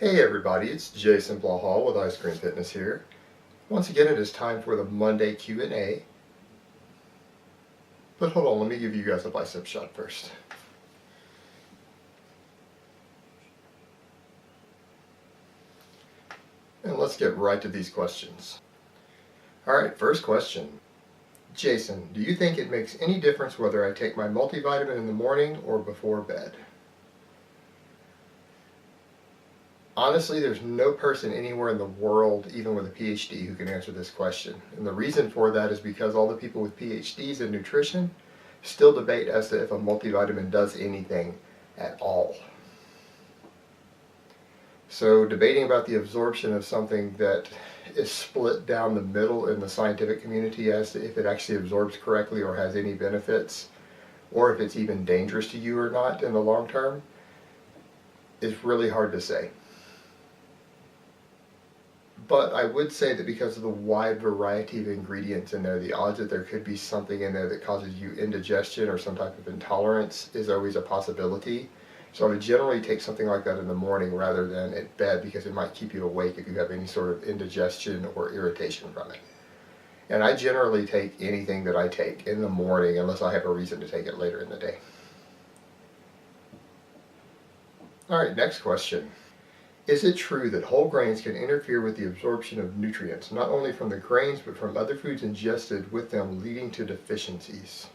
Hey everybody, it's Jason Blaha with Ice Cream Fitness here. Once again, it is time for the Monday Q&A. But hold on, let me give you guys a bicep shot first. And let's get right to these questions. Alright, first question. Jason, do you think it makes any difference whether I take my multivitamin in the morning or before bed? Honestly, there's no person anywhere in the world, even with a PhD, who can answer this question. And the reason for that is because all the people with PhDs in nutrition still debate as to if a multivitamin does anything at all. So debating about the absorption of something that is split down the middle in the scientific community as to if it actually absorbs correctly or has any benefits, or if it's even dangerous to you or not in the long term, is really hard to say. But I would say that because of the wide variety of ingredients in there, the odds that there could be something in there that causes you indigestion or some type of intolerance is always a possibility. So I would generally take something like that in the morning rather than at bed, because it might keep you awake if you have any sort of indigestion or irritation from it. And I generally take anything that I take in the morning unless I have a reason to take it later in the day. Alright, next question. Is it true that whole grains can interfere with the absorption of nutrients, not only from the grains but from other foods ingested with them, leading to deficiencies?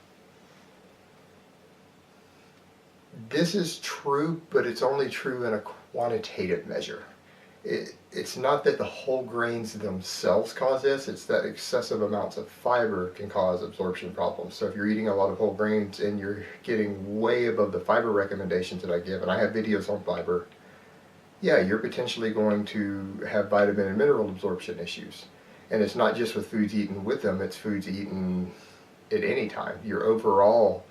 This is true, but it's only true in a quantitative measure. It's not that the whole grains themselves cause this, it's that excessive amounts of fiber can cause absorption problems. So if you're eating a lot of whole grains and you're getting way above the fiber recommendations that I give, and I have videos on fiber, yeah, you're potentially going to have vitamin and mineral absorption issues. And it's not just with foods eaten with them, it's foods eaten at any time. Your overall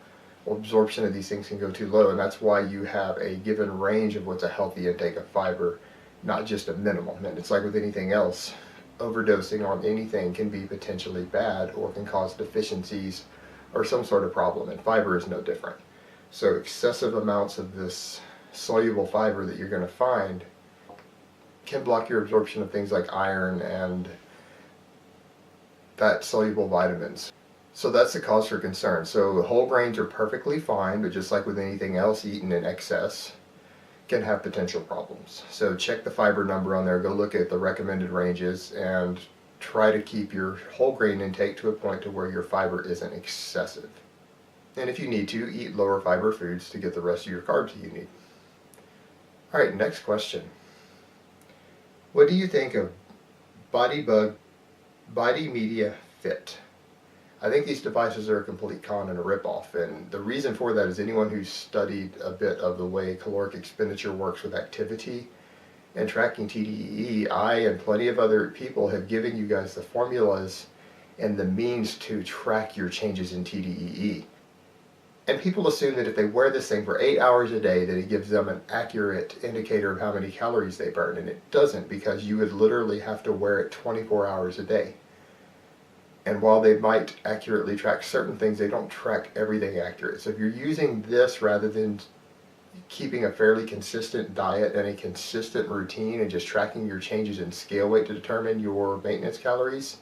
absorption of these things can go too low, and that's why you have a given range of what's a healthy intake of fiber, not just a minimum. And it's like with anything else, overdosing on anything can be potentially bad or can cause deficiencies or some sort of problem, and fiber is no different. So excessive amounts of this soluble fiber that you're going to find can block your absorption of things like iron and fat soluble vitamins. So that's the cause for concern. So whole grains are perfectly fine, but just like with anything else eaten in excess, can have potential problems. So check the fiber number on there, go look at the recommended ranges, and try to keep your whole grain intake to a point to where your fiber isn't excessive. And if you need to, eat lower fiber foods to get the rest of your carbs that you need. Alright, next question. What do you think of Body Media Fit? I think these devices are a complete con and a ripoff, and the reason for that is anyone who's studied a bit of the way caloric expenditure works with activity and tracking TDEE, I and plenty of other people have given you guys the formulas and the means to track your changes in TDEE. And people assume that if they wear this thing for 8 hours a day, that it gives them an accurate indicator of how many calories they burn, and it doesn't, because you would literally have to wear it 24 hours a day. And while they might accurately track certain things, they don't track everything accurate. So if you're using this rather than keeping a fairly consistent diet and a consistent routine and just tracking your changes in scale weight to determine your maintenance calories,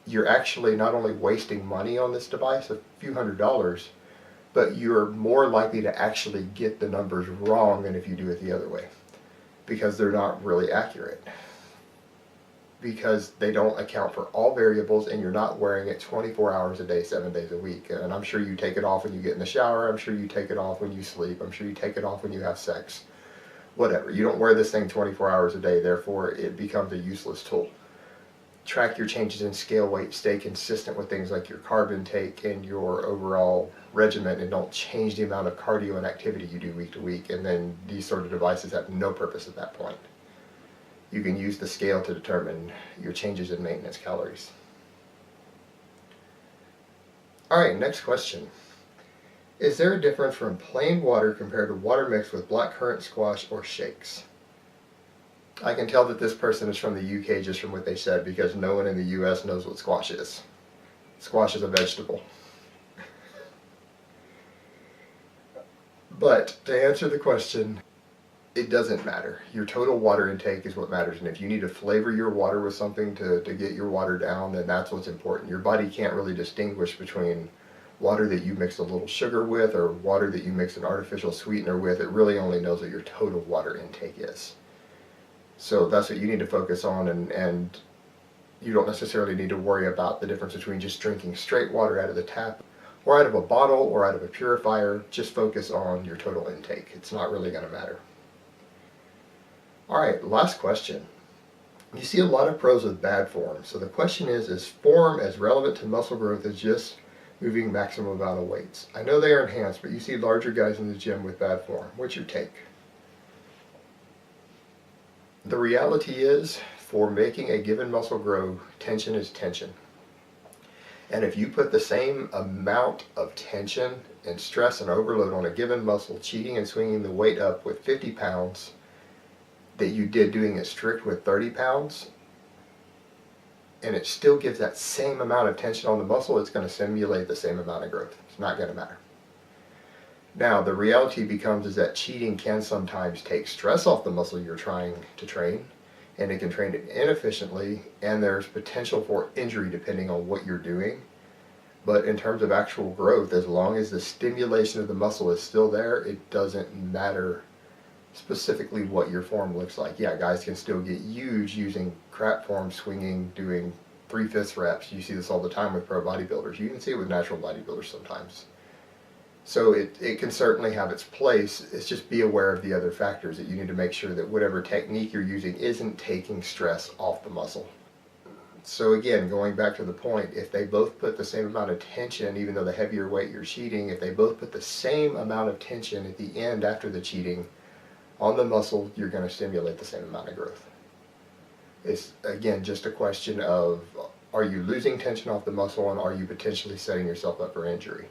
you're actually not only wasting money on this device, a few $100s, but you're more likely to actually get the numbers wrong than if you do it the other way, because they're not really accurate, because they don't account for all variables, and you're not wearing it 24 hours a day, 7 days a week. And I'm sure you take it off when you get in the shower, I'm sure you take it off when you sleep, I'm sure you take it off when you have sex, whatever. You don't wear this thing 24 hours a day, therefore it becomes a useless tool. Track your changes in scale weight, stay consistent with things like your carb intake and your overall regimen, and don't change the amount of cardio and activity you do week to week, and then these sort of devices have no purpose at that point. You can use the scale to determine your changes in maintenance calories. Alright, next question. Is there a difference from plain water compared to water mixed with blackcurrant squash or shakes? I can tell that this person is from the UK just from what they said, because no one in the US knows what squash is. Squash is a vegetable. But to answer the question, it doesn't matter. Your total water intake is what matters. And if you need to flavor your water with something to get your water down, then that's what's important. Your body can't really distinguish between water that you mix a little sugar with or water that you mix an artificial sweetener with. It really only knows what your total water intake is. So that's what you need to focus on, and you don't necessarily need to worry about the difference between just drinking straight water out of the tap or out of a bottle or out of a purifier. Just focus on your total intake. It's not really going to matter. All right, last question. You see a lot of pros with bad form. So the question is form as relevant to muscle growth as just moving maximum amount of weights? I know they are enhanced, but you see larger guys in the gym with bad form. What's your take? The reality is, for making a given muscle grow, tension is tension. And if you put the same amount of tension and stress and overload on a given muscle, cheating and swinging the weight up with 50 pounds, that you did doing it strict with 30 pounds, and it still gives that same amount of tension on the muscle, it's going to simulate the same amount of growth. It's not going to matter. Now, the reality becomes is that cheating can sometimes take stress off the muscle you're trying to train, and it can train it inefficiently, and there's potential for injury depending on what you're doing. But in terms of actual growth, as long as the stimulation of the muscle is still there, it doesn't matter specifically what your form looks like. Yeah, guys can still get huge using crap form swinging, doing 3/5 reps. You see this all the time with pro bodybuilders. You can see it with natural bodybuilders sometimes. So it can certainly have its place. It's just be aware of the other factors, that you need to make sure that whatever technique you're using isn't taking stress off the muscle. So again, going back to the point, if they both put the same amount of tension, even though the heavier weight you're cheating, if they both put the same amount of tension at the end after the cheating on the muscle, you're going to stimulate the same amount of growth. It's, again, just a question of, are you losing tension off the muscle, and are you potentially setting yourself up for injury?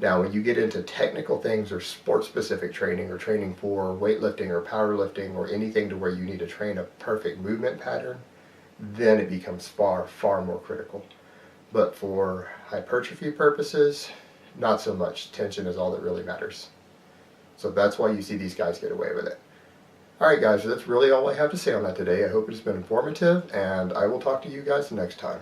Now, when you get into technical things or sport-specific training, or training for weightlifting or powerlifting or anything to where you need to train a perfect movement pattern, then it becomes far, far more critical. But for hypertrophy purposes, not so much. Tension is all that really matters. So that's why you see these guys get away with it. Alright guys, that's really all I have to say on that today. I hope it's been informative, and I will talk to you guys next time.